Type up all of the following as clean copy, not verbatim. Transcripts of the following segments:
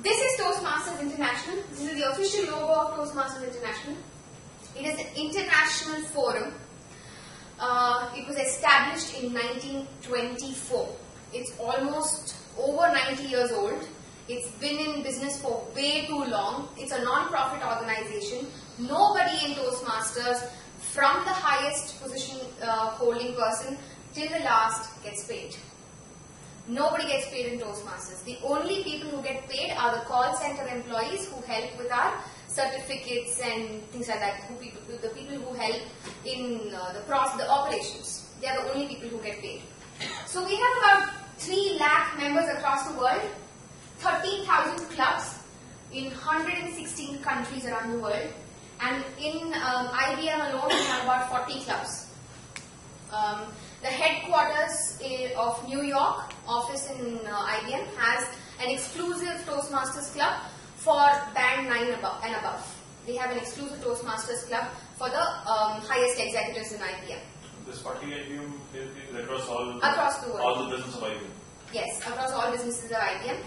This is Toastmasters International. This is the official logo of Toastmasters International. It is an international forum. It was established in 1924. It's almost over 90 years old. It's been in business for way too long. It's a non-profit organization. Nobody in Toastmasters, from the highest position holding person till the last, gets paid. Nobody gets paid in Toastmasters. The only people who get paid are the call center employees who help with our certificates and things like that. The people who help in the operations. They are the only people who get paid. So we have about 3 lakh members across the world, 30,000 clubs in 116 countries around the world, and in IBM alone we have about 40 clubs. The headquarters of New York office in IBM has an exclusive Toastmasters club for band 9 and above. They have an exclusive Toastmasters club for the highest executives in IBM. This 40 IBM is across the world. All the business of IBM. Yes, across all businesses of IBM.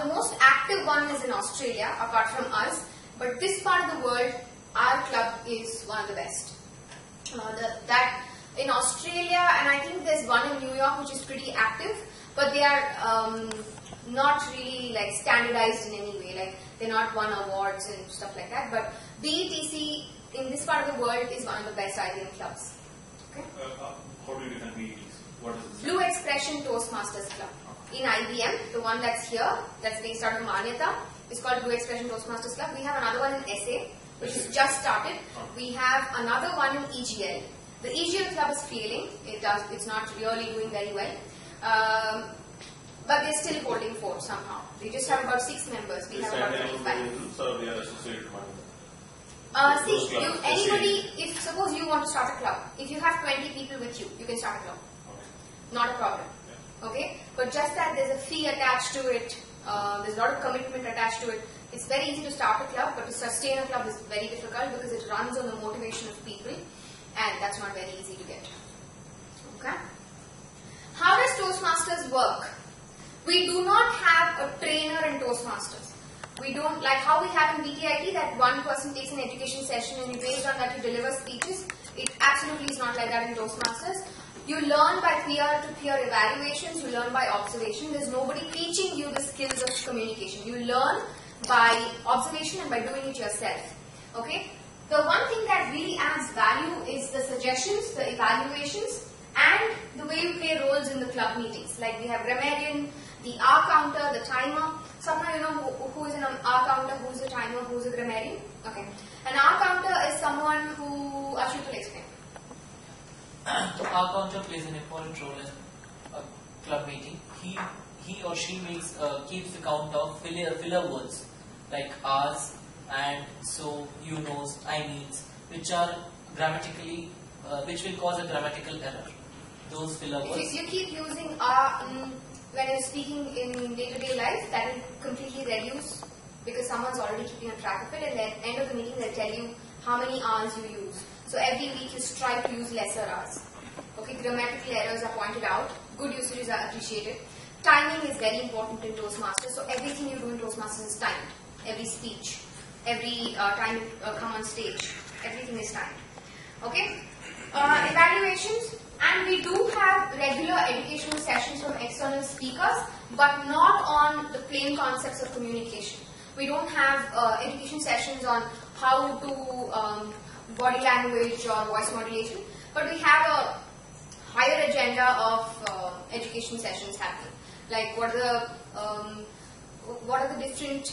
The most active one is in Australia, apart from us. But this part of the world, our club is one of the best. In Australia, and I think there's one in New York which is pretty active, but they are not really like standardized in any way. Like they're not won awards and stuff like that. But BETC in this part of the world is one of the best IBM clubs. Okay. How do you define BETC? What is this? Blue Expression Toastmasters Club. In IBM, the one that's here, that's based out of Manyata, is called Blue Expression Toastmasters Club. We have another one in SA, which is just started. We have another one in EGL. The EGL club is failing. It's not really doing very well. But they're still holding forth somehow. They just have about 6 members. We have about 25. So they are associated with if suppose you want to start a club, if you have 20 people with you, you can start a club. Okay. Not a problem. Yeah. Okay? But just that there's a fee attached to it, there's a lot of commitment attached to it. It's very easy to start a club, but to sustain a club is very difficult because it runs on the motivation of people, and that's not very easy to get. Okay? How does Toastmasters work? We do not have a trainer in Toastmasters. We don't, like how we have in BTIT, that one person takes an education session and based on that you deliver speeches. It absolutely is not like that in Toastmasters. You learn by peer-to-peer evaluations, you learn by observation. There's nobody teaching you the skills of communication. You learn by observation and by doing it yourself. Okay? The one thing that really adds value is the suggestions, the evaluations, and the way you play roles in the club meetings. Like we have grammarian, the R counter, the timer. Somehow you know who is an R counter, who is a timer, who is a grammarian. Okay. An R counter is someone who Ashut will explain. R counter plays an important role in a club meeting. He or she keeps the count of filler words like R's and so, you knows, I means, which are grammatically, which will cause a grammatical error. Those filler words. If you keep using R when you're speaking in day-to-day life, that will completely reduce because someone's already keeping a track of it, and at the end of the meeting they'll tell you how many R's you use. So every week you strive to use lesser R's. Okay, grammatical errors are pointed out, good usages are appreciated. Timing is very important in Toastmasters, so everything you do in Toastmasters is timed. Every speech, every time you come on stage, everything is timed. Okay, evaluations. And we do have regular educational sessions from external speakers, but not on the plain concepts of communication. We don't have education sessions on how to body language or voice modulation, but we have a higher agenda of education sessions happening. Like what are the different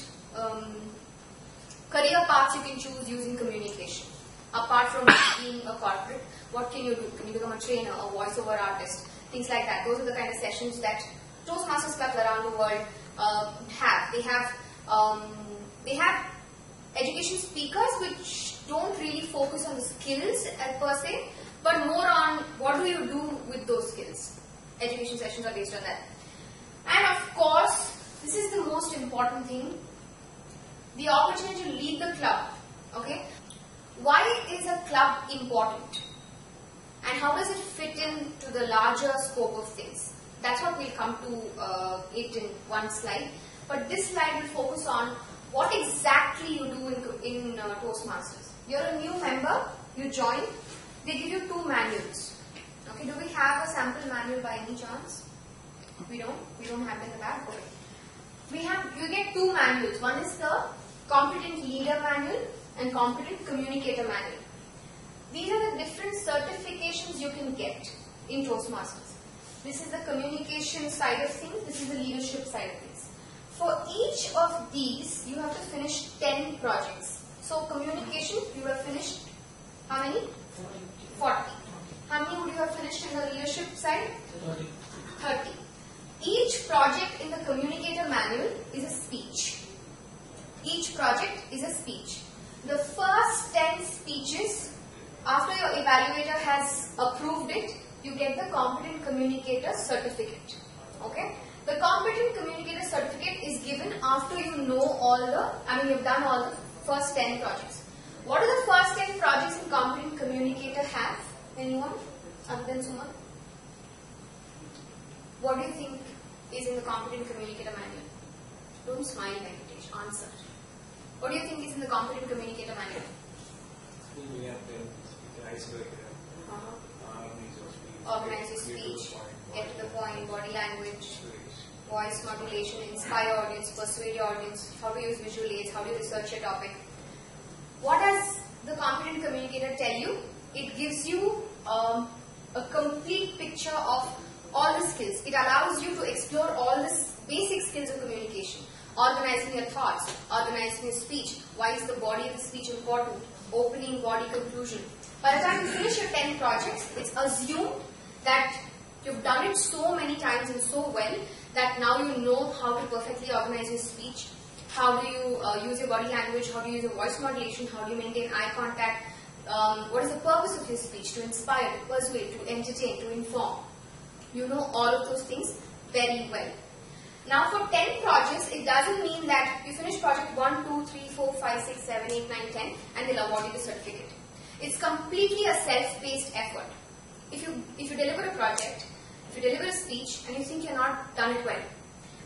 career paths you can choose using communication? Apart from being a corporate, what can you do? Can you become a trainer, a voiceover artist, things like that? Those are the kind of sessions that Toastmasters clubs around the world have. They have education speakers which don't really focus on the skills per se, but more on what do you do with those skills. Education sessions are based on that. And of course, this is the most important thing, the opportunity to lead the club. Okay? Why is a club important? And how does it fit into the larger scope of things? That's what we'll come to it in one slide. But this slide will focus on what exactly you do in Toastmasters. You're a new member, you join, they give you 2 manuals. Okay, do we have a sample manual by any chance? We don't have it in the back. Okay. You get 2 manuals. One is the Competent Leader Manual and Competent Communicator Manual. These are the different certifications you can get in Toastmasters. This is the communication side of things, this is the leadership side of things. For each of these, you have to finish 10 projects. So communication, you have finished how many? 40. How many would you have finished in the leadership side? 30. Each project in the communicator manual is a speech. Each project is a speech. The first 10 speeches, after your evaluator has approved it, you get the Competent Communicator Certificate. Okay? The Competent Communicator Certificate is given after you know you've done all the first 10 projects. What do the first 10 projects in Competent Communicator have? Anyone? Other than Suman? What do you think is in the Competent Communicator Manual? Don't smile, Venkatesh. Answer. What do you think is in the Competent Communicator Manual? Organize your speech, get to the point, body language, voice modulation, inspire audience, persuade your audience, how to use visual aids, how to research your topic. What does the Competent Communicator tell you? It gives you a complete picture of all the skills. It allows you to explore all the basic skills of communication. Organizing your thoughts, organizing your speech, why is the body of the speech important, opening, body, conclusion. By the time you finish your 10 projects, it's assumed that you've done it so many times and so well that now you know how to perfectly organize your speech, how do you use your body language, how do you use your voice modulation, how do you maintain eye contact, what is the purpose of your speech, to inspire, to persuade, to entertain, to inform. You know all of those things very well. Now for 10 projects, it doesn't mean that you finish project 1, 2, 3, 4, 5, 6, 7, 8, 9, 10 and they'll award you the certificate. It's completely a self-paced effort. If you deliver a project, if you deliver a speech and you think you're not done it well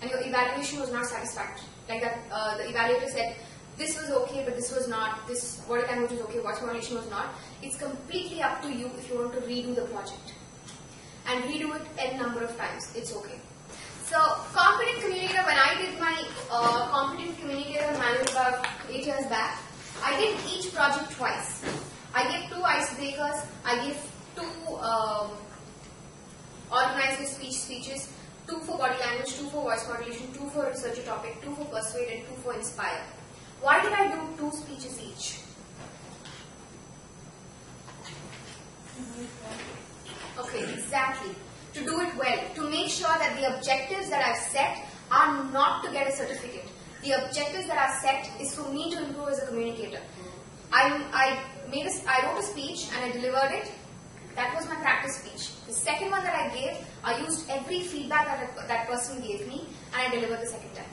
and your evaluation was not satisfactory, like that the evaluator said this was okay but this was not, this body language was okay, voice modulation was not, it's completely up to you if you want to redo the project. And redo it n number of times, it's okay. So, Competent Communicator, when I did my Competent Communicator manual about 8 years back, I did each project twice. I gave 2 icebreakers, I gave 2 organize your speeches, 2 for body language, 2 for voice modulation, 2 for research a topic, 2 for persuade and 2 for inspire. Why did I do 2 speeches each? Okay, exactly. To do it well, to make sure that the objectives that I've set are not to get a certificate. The objectives that I've set is for me to improve as a communicator. I wrote a speech and I delivered it. That was my practice speech. The second one that I gave, I used every feedback that person gave me and I delivered the second time.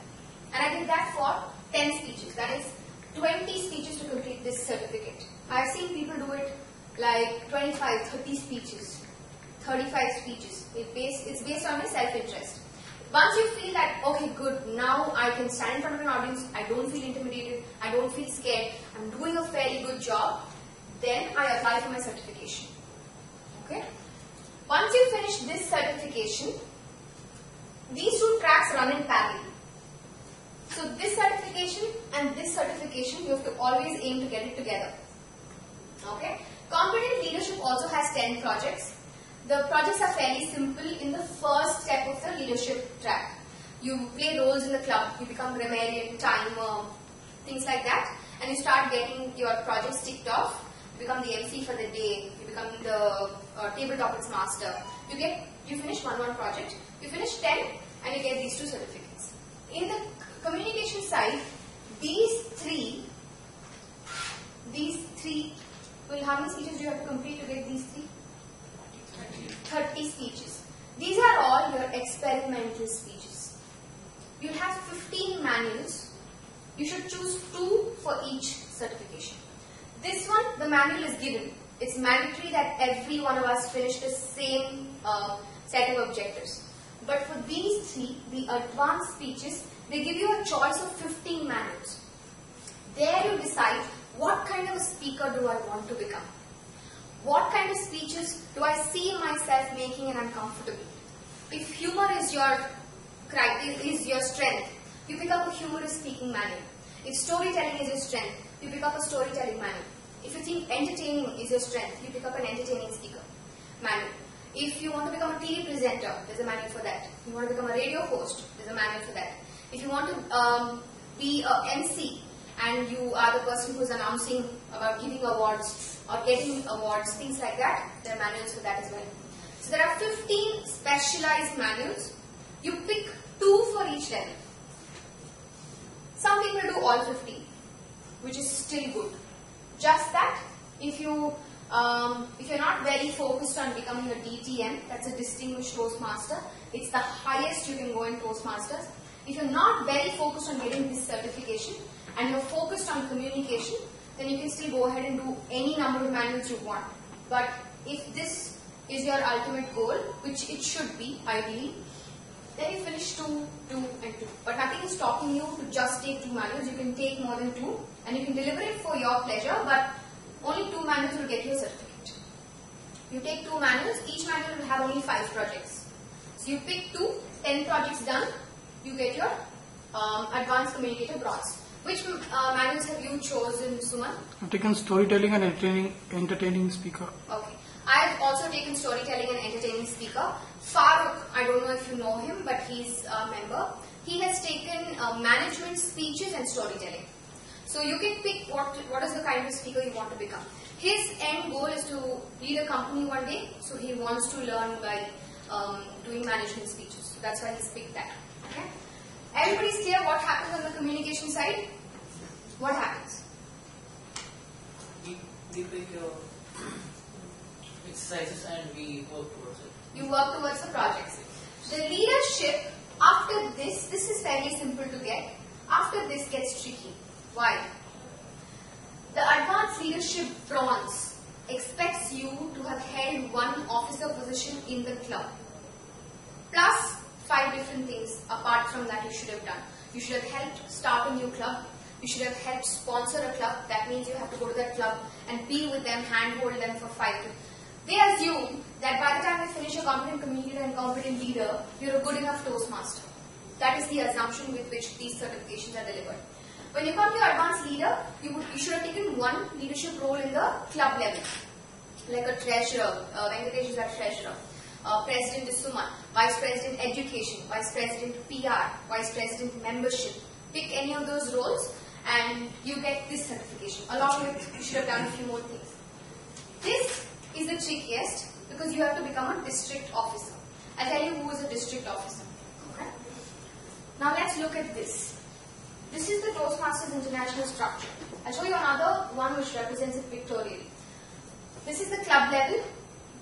And I did that for 10 speeches. That is 20 speeches to complete this certificate. I've seen people do it like 25, 30 speeches, 35 speeches. It's based on my self-interest. Once you feel that, okay, good, now I can stand in front of an audience, I don't feel intimidated, I don't feel scared, I'm doing a fairly good job, then I apply for my certification. Okay? Once you finish this certification, these 2 tracks run in parallel. So this certification and this certification, you have to always aim to get it together. Okay? Competent Leadership also has 10 projects. The projects are fairly simple in the first step of the leadership track. You play roles in the club, you become grammarian, timer, things like that, and you start getting your projects ticked off. You become the MC for the day, you become the table topics master. You finish one project, you finish 10 and you get these 2 certificates. In the communication side, these three, well, how many speeches do you have to complete to get these 3? 30 speeches. These are all your experimental speeches. You have 15 manuals. You should choose 2 for each certification. This one, the manual is given. It's mandatory that every one of us finish the same set of objectives. But for these 3, the advanced speeches, They give you a choice of 15 manuals. There you decide what kind of a speaker do I want to become. What kind of speeches do I see myself making and I'm comfortable? If humor is your strength, you pick up a humorous speaking manual. If storytelling is your strength, you pick up a storytelling manual. If you think entertaining is your strength, you pick up an entertaining speaker manual. If you want to become a TV presenter, there's a manual for that. If you want to become a radio host, there's a manual for that. If you want to be a MC and you are the person who is announcing about giving awards or getting awards, things like that, there are manuals for that as well. So there are 15 specialized manuals. You pick 2 for each level. Some people do all 15, which is still good. Just that, if you're not very focused on becoming a DTM, that's a Distinguished Toastmaster, it's the highest you can go in Toastmasters. If you're not very focused on getting this certification and you're focused on communication, then you can still go ahead and do any number of manuals you want. But if this is your ultimate goal, which it should be, ideally, then you finish 2, 2 and 2. But nothing is stopping you to just take 2 manuals. You can take more than 2 and you can deliver it for your pleasure, but only 2 manuals will get you a certificate. You take 2 manuals, each manual will have only 5 projects. So you pick 2, 10 projects done, you get your Advanced Communicator Bronze. Which manuals have you chosen, Suman? I've taken storytelling and entertaining speaker. Okay. I have also taken storytelling and entertaining speaker. Farooq, I don't know if you know him, but he's a member. He has taken management, speeches and storytelling. So you can pick what is the kind of speaker you want to become. His end goal is to lead a company one day, so he wants to learn by doing management speeches. So that's why he's picked that. Okay? Everybody's clear what happens on the communication side? What happens? We pick your exercises and we work towards it. You work towards the projects. The leadership, after this is fairly simple to get. After this gets tricky. Why? The Advanced Leadership Bronze expects you to have held one officer position in the club. Plus 5 different things apart from that you should have done. You should have helped start a new club. You should have helped sponsor a club. That means you have to go to that club and be with them, handhold them for 5 years. They assume that by the time you finish a competent communicator and competent leader, you're a good enough Toastmaster. That is the assumption with which these certifications are delivered. When you come to advanced leader, you should have taken one leadership role in the club level, like a treasurer. Venkatesh is our treasurer. President is Suman. Vice President Education, Vice President PR, Vice President Membership. Pick any of those roles and you get this certification. Along with, you should have done a few more things. This is the trickiest because you have to become a district officer. I'll tell you who is a district officer. Okay? Now let's look at this. This is the Toastmasters International structure. I'll show you another one which represents it pictorially. This is the club level.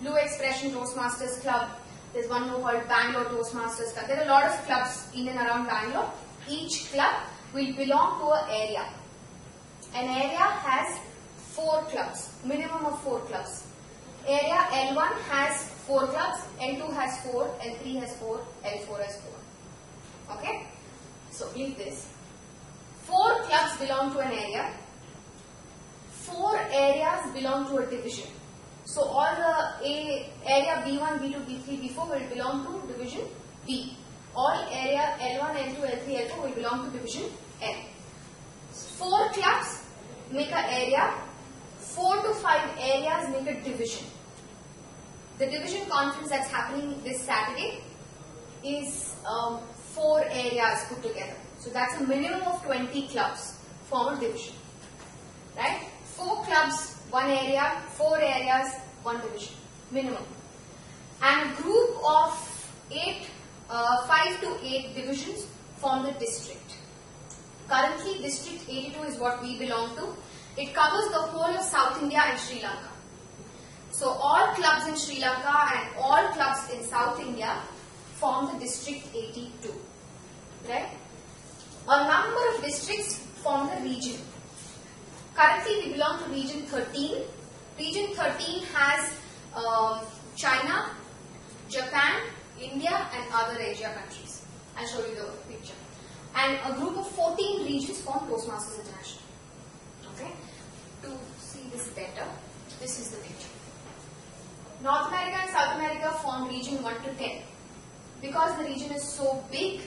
Blue Expression Toastmasters Club. There's one more called Bangalore Toastmasters Club. There are a lot of clubs in and around Bangalore. Each club will belong to an area. An area has 4 clubs, minimum of 4 clubs. Area L1 has 4 clubs, L2 has 4, L3 has 4, L4 has 4. Okay? So leave this. 4 clubs belong to an area. 4 areas belong to a division. So all the area B1, B2, B3, B4 will belong to division B. All area L1, L2, L3, L4 will belong to division L. 4 clubs make an area. 4 to 5 areas make a division. The division conference that's happening this Saturday is 4 areas put together. So that's a minimum of 20 clubs form a division. Right? 4 clubs, 1 area, 4 areas, 1 division. Minimum. And a group of 5 to 8 divisions form the district. Currently, District 82 is what we belong to. It covers the whole of South India and Sri Lanka. So all clubs in Sri Lanka and all clubs in South India form the District 82. Right? A number of districts form the region. Currently, we belong to Region 13. Region 13 has China, Japan, India and other Asia countries. I'll show you the picture. and a group of 14 regions form Toastmasters International. Okay? To see this better, this is the picture. North America and South America form region 1 to 10. Because the region is so big,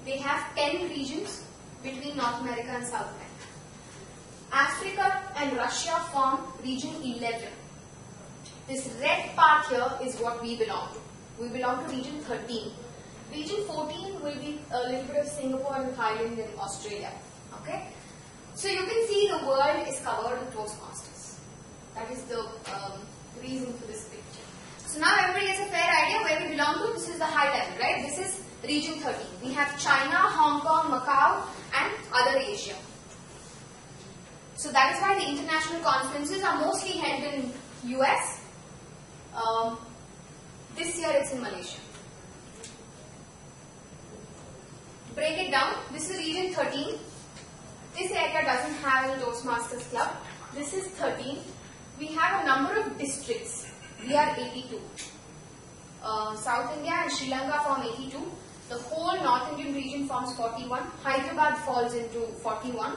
they have 10 regions between North America and South America. Africa and Russia form region 11. This red part here is what we belong to. We belong to region 13. Region 14 will be a little bit of Singapore and Thailand and Australia. Okay? So you can see the world is covered with Toastmasters. That is the reason for this picture. So now everybody gets a fair idea where we belong to. This is the high level, right? This is region 13. We have China, Hong Kong, Macau and other Asia. So that is why the international conferences are mostly held in US. This year it's in Malaysia. Break it down. This is region 13. This area doesn't have a Toastmasters club. This is 13. We have a number of districts. We are 82. South India and Sri Lanka form 82. The whole North Indian region forms 41. Hyderabad falls into 41.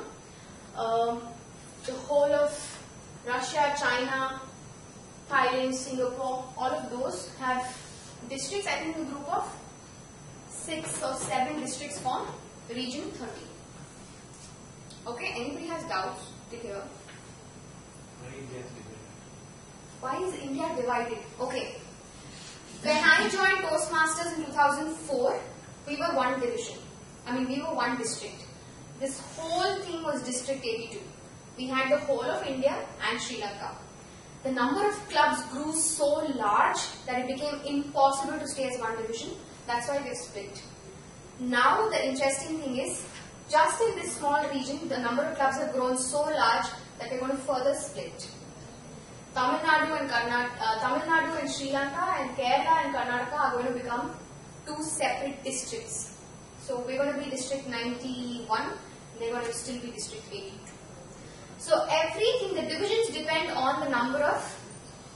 The whole of Russia, China, Thailand, Singapore, all of those have districts. I think a group of 6 or 7 districts form region 13. Okay, anybody has doubts to hear? Why is India divided? Okay. When I joined Toastmasters in 2004, we were one division. We were one district. This whole thing was District 82. We had the whole of India and Sri Lanka. The number of clubs grew so large that it became impossible to stay as one division. That's why they split. Now the interesting thing is, just in this small region, the number of clubs have grown so large that they're going to further split. Tamil Nadu and Sri Lanka and Kerala and Karnataka are going to become 2 separate districts. So we're going to be District 91, they're going to still be District 82. So everything, the divisions depend on the number of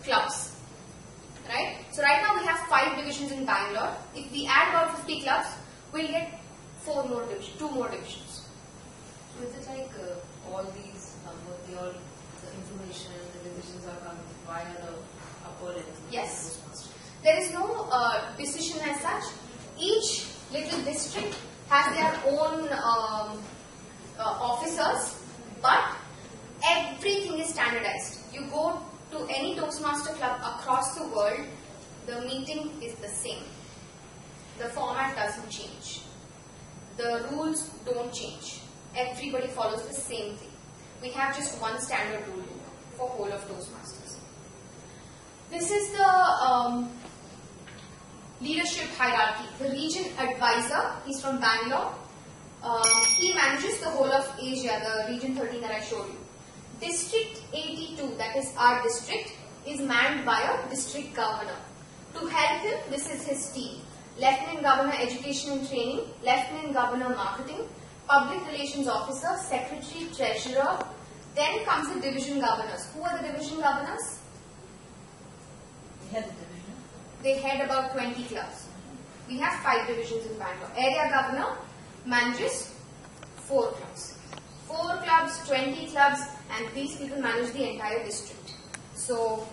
clubs. Right? So right now we have 5 divisions in Bangalore. If we add about 50 clubs, we'll get 2 more divisions. So is it like all these numbers, the information, the divisions are coming via the upper level? Yes. There is no decision as such. Each little district has their own officers, but everything is standardized. You go to any Toastmaster club across the world, the meeting is the same. The format doesn't change. The rules don't change. Everybody follows the same thing. We have just one standard rule for whole of Toastmasters. This is the leadership hierarchy. The region advisor, he's from Bangalore. He manages the whole of Asia, the region 13 that I showed you. District 82, that is our district, is manned by a district governor. To help him, this is his team. Lieutenant Governor Education and Training, Lieutenant Governor Marketing, Public Relations Officer, Secretary, Treasurer. Then comes the division governors. Who are the division governors? They head the division. They head about 20 clubs. We have 5 divisions in Bangalore. Area governor manages 4 clubs. 4 clubs, 20 clubs, and these people manage the entire district. So,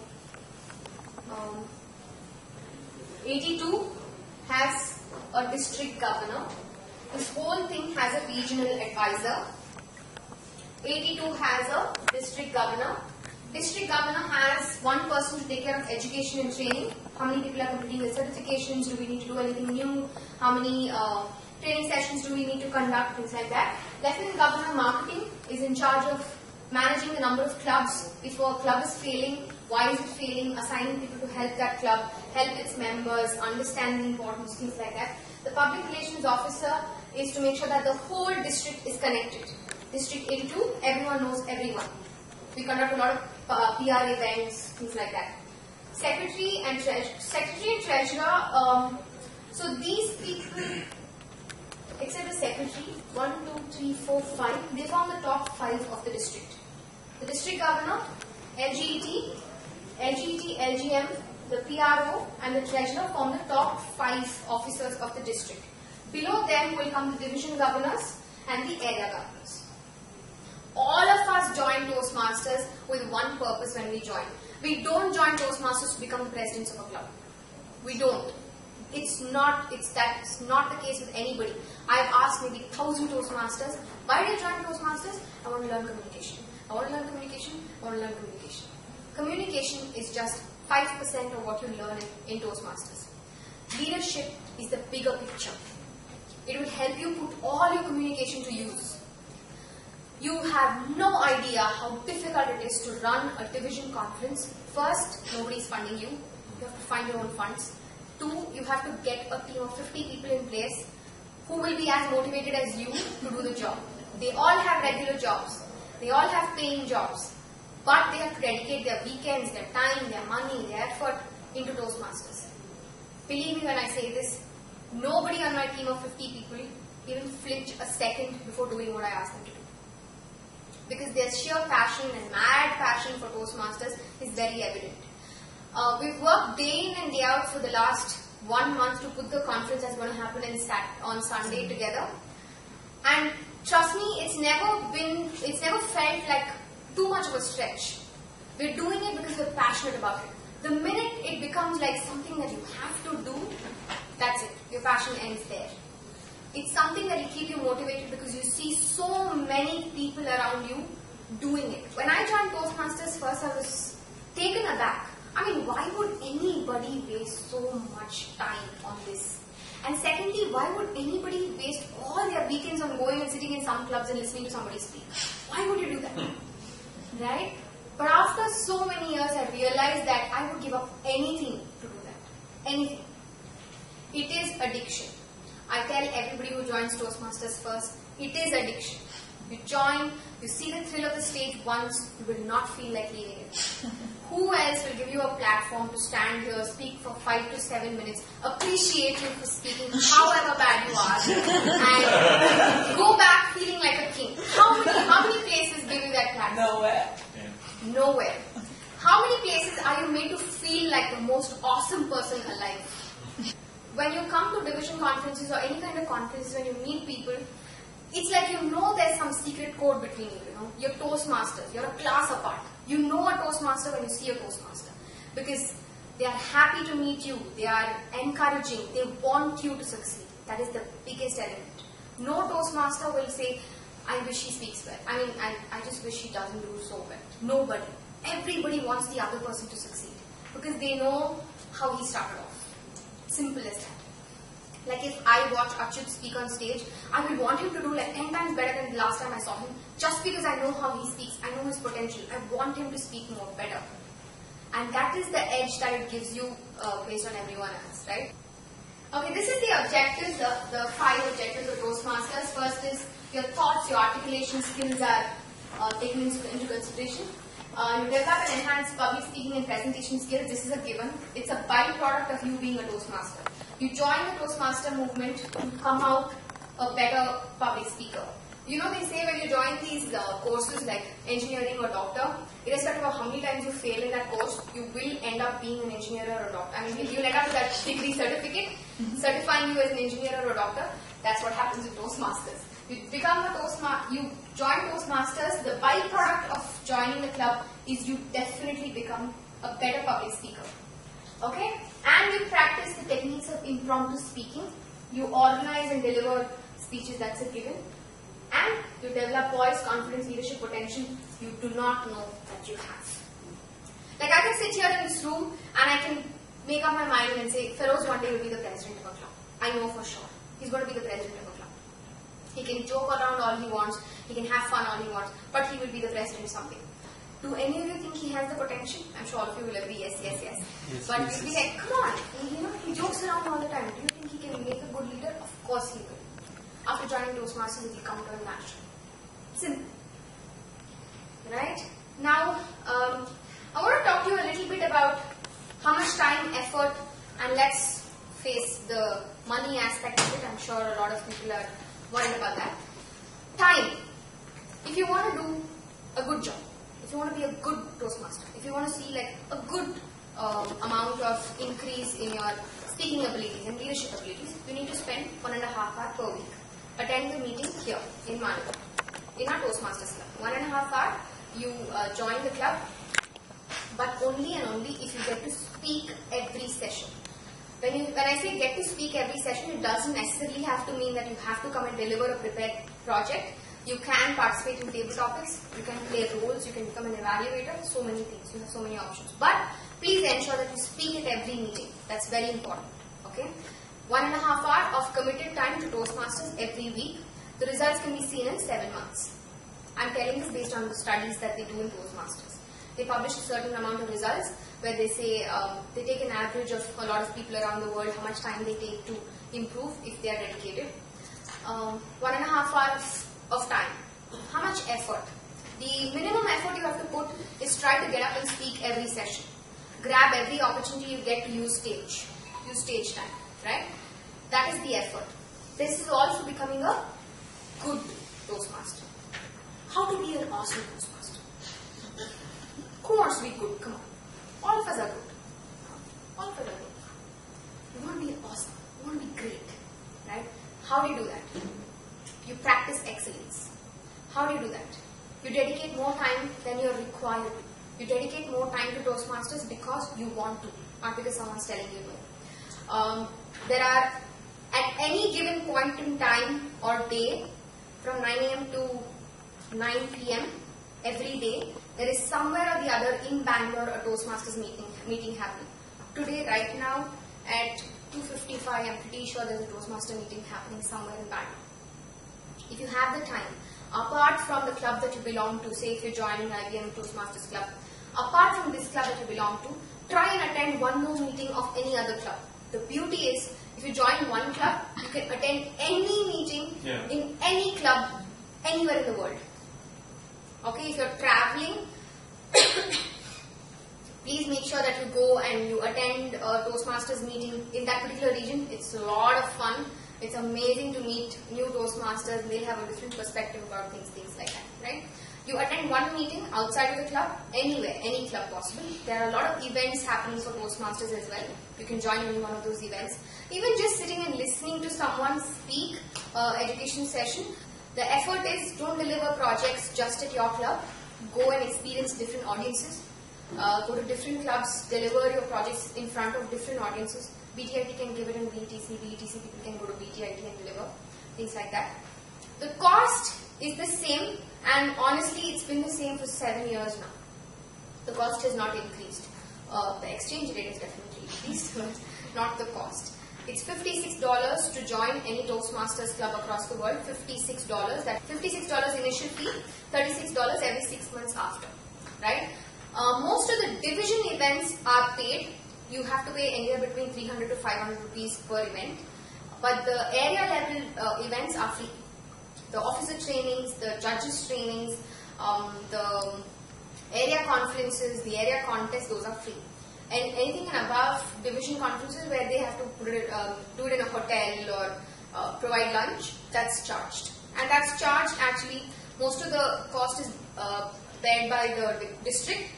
82 has a district governor. This whole thing has a regional advisor. 82 has a district governor. District governor has one person to take care of education and training. How many people are completing the certifications? Do we need to do anything new? How many training sessions do we need to conduct? Things like that. Lieutenant Governor Marketing is in charge of managing the number of clubs. If a club is failing, why is it failing? Assigning people to help that club, help its members, understand the importance, things like that. The Public Relations Officer is to make sure that the whole district is connected. District 82, everyone knows everyone. We conduct a lot of PR events, things like that. Secretary and Treasurer, so these people, except the Secretary, 1, 2, 3, 4, 5, they form the top 5 of the district. The District Governor, LGET, LGM, the PRO and the Treasurer form the top 5 officers of the district. Below them will come the Division Governors and the area governors. All of us join Toastmasters with one purpose when we join. We don't join Toastmasters to become the presidents of a club. We don't. It's not the case with anybody. I've asked maybe 1,000 Toastmasters, why do you join Toastmasters? I want to learn communication. I want to learn communication. I want to learn communication. Communication is just 5% of what you learn in Toastmasters. Leadership is the bigger picture. It will help you put all your communication to use. You have no idea how difficult it is to run a division conference. First, nobody is funding you. You have to find your own funds. 2, you have to get a team of 50 people in place who will be as motivated as you to do the job. They all have regular jobs. They all have paying jobs. But they have to dedicate their weekends, their time, their money, their effort into Toastmasters. Believe me when I say this, nobody on my team of 50 people even flinch a second before doing what I ask them to do. Because their sheer passion and mad passion for Toastmasters is very evident. We've worked day in and day out for the last 1 month to put the conference that's going to happen on Sunday together. And trust me, it's never felt like too much of a stretch. We're doing it because we're passionate about it. The minute it becomes like something that you have to do, that's it. Your passion ends there. It's something that will keep you motivated because you see so many people around you doing it. When I joined Toastmasters first, I was taken aback. I mean, why would anybody waste so much time on this? And secondly, why would anybody waste all their weekends on going and sitting in some clubs and listening to somebody speak? Why would you do that? Right? But after so many years, I realized that I would give up anything to do that. Anything. It is addiction. I tell everybody who joins Toastmasters first, it is addiction. You join, you see the thrill of the stage once, you will not feel like leaving it. Who else will give you a platform to stand here, speak for 5 to 7 minutes, appreciate you for speaking however bad you are, and go back feeling like a king? How many places give you that platform? Nowhere. Nowhere. How many places are you made to feel like the most awesome person alive? When you come to division conferences or any kind of conferences, when you meet people, it's like you know there's some secret code between you, You're Toastmasters. You're a class apart. You know a Toastmaster when you see a Toastmaster. Because they are happy to meet you. They are encouraging. They want you to succeed. That is the biggest element. No Toastmaster will say, I wish he speaks well. I mean, I just wish he doesn't do so well. Nobody. Everybody wants the other person to succeed. Because they know how he started off. Simple as that. Like if I watch Achyut speak on stage, I will want him to do like 10 times better than the last time I saw him. Just because I know how he speaks, I know his potential. I want him to speak more better. And that is the edge that it gives you based on everyone else, right? Okay, this is the objectives, the 5 objectives of Toastmasters. First is your thoughts, your articulation skills are taken into consideration. You develop and enhance public speaking and presentation skills. This is a given. It's a byproduct of you being a Toastmaster. You join the Toastmaster movement to come out a better public speaker. They say when you join these courses like engineering or doctor, irrespective of how many times you fail in that course, you will end up being an engineer or a doctor. I mean, you'll end up with that degree certificate certifying you as an engineer or a doctor. That's what happens with Toastmasters. You become a Toastmaster, you join Toastmasters, the byproduct of joining the club is you definitely become a better public speaker. Okay? And you practice the techniques of impromptu speaking. You organize and deliver speeches, that's a given. And you develop voice, confidence, leadership potential you do not know that you have. Like I can sit here in this room and I can make up my mind and say, Feroz one day will be the president of a club. I know for sure. He's going to be the president of a club. He can joke around all he wants, he can have fun all he wants, but he will be the president someday. Do any of you think he has the potential? I'm sure all of you will agree, yes. But you'll be like, come on, he jokes around all the time. Do you think he can make a good leader? Of course he will. After joining Toastmasters, it will come to him natural. Simple. Right? Now, I want to talk to you a little bit about how much time, effort, and let's face the money aspect of it. I'm sure a lot of people are worried about that. Time. If you want to do a good job, if you want to be a good Toastmaster, if you want to see like a good amount of increase in your speaking abilities and leadership abilities, you need to spend 1.5 hours per week. attend the meeting here in Manipur, in our Toastmasters club. 1.5 hours, you join the club, but only and only if you get to speak every session. When I say get to speak every session, it doesn't necessarily have to mean that you have to come and deliver a prepared project. You can participate in table topics, you can play roles, you can become an evaluator, so many things, you have so many options. But please ensure that you speak at every meeting. That's very important. Okay? 1.5 hours of committed time to Toastmasters every week. The results can be seen in 7 months. I'm telling this based on the studies that they do in Toastmasters. They publish a certain amount of results where they say they take an average of a lot of people around the world, how much time they take to improve if they are dedicated. 1.5 hours of time. How much effort? The minimum effort you have to put is try to get up and speak every session. Grab every opportunity you get to use stage time, right? That is the effort. This is also becoming a good Toastmaster. How to be an awesome Toastmaster? Who wants to be good? Come on. All of us are good. All of us are good. You want to be awesome. You want to be great, right? How do you do that? You practice excellence. How do you do that? You dedicate more time than you are required to. You dedicate more time to Toastmasters because you want to, not because someone's telling you to. There are, at any given point in time or day, from 9 a.m. to 9 p.m. every day, there is somewhere or the other in Bangalore a Toastmasters meeting happening. Today, right now, at 2:55, I'm pretty sure there's a Toastmaster meeting happening somewhere in Bangalore. If you have the time, apart from the club that you belong to, say if you're joining IBM Toastmasters club, apart from this club that you belong to, try and attend one more meeting of any other club. The beauty is, if you join one club, you can attend any meeting in any club, anywhere in the world. Okay, if you're traveling, please make sure that you go and you attend a Toastmasters meeting in that particular region. It's a lot of fun. It's amazing to meet new Toastmasters. They have a different perspective about things like that, right? You attend one meeting outside of the club, anywhere, any club possible. There are a lot of events happening for Toastmasters as well. You can join in one of those events. Even just sitting and listening to someone speak, education session, the effort is don't deliver projects just at your club. Go and experience different audiences. Go to different clubs, deliver your projects in front of different audiences. BTIT can give it in BTC people can go to BTIT and deliver, things like that. The cost is the same, and honestly it's been the same for 7 years now. The cost has not increased. The exchange rate is definitely increased, but not the cost. It's $56 to join any Toastmasters club across the world. $56. That $56 initial fee, $36 every 6 months after, right? Most of the division events are paid. You have to pay anywhere between 300 to 500 rupees per event. But the area level events are free. The officer trainings, the judges trainings, the area conferences, the area contests, those are free. And anything above division conferences where they have to put it, do it in a hotel or provide lunch, that's charged. And that's charged actually, most of the cost is paid by the district.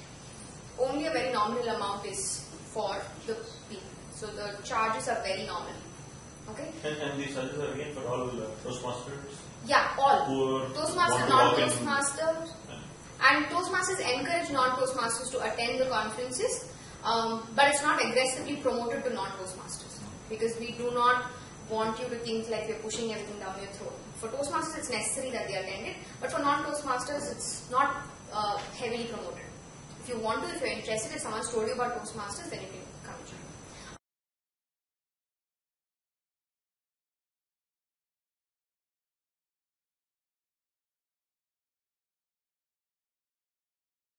Only a very nominal amount is for the people. So the charges are very nominal. Okay? And these charges are again for all Toastmasters? Yeah, all. Toastmasters, non-Toastmasters. And Toastmasters encourage non-Toastmasters to attend the conferences, but it's not aggressively promoted to non-Toastmasters. Because we do not want you to think like we're pushing everything down your throat. For Toastmasters, it's necessary that they attend it, but for non-Toastmasters, it's not heavily promoted. If you want to, if you're interested, if someone's told you about Toastmasters, then you can come and join.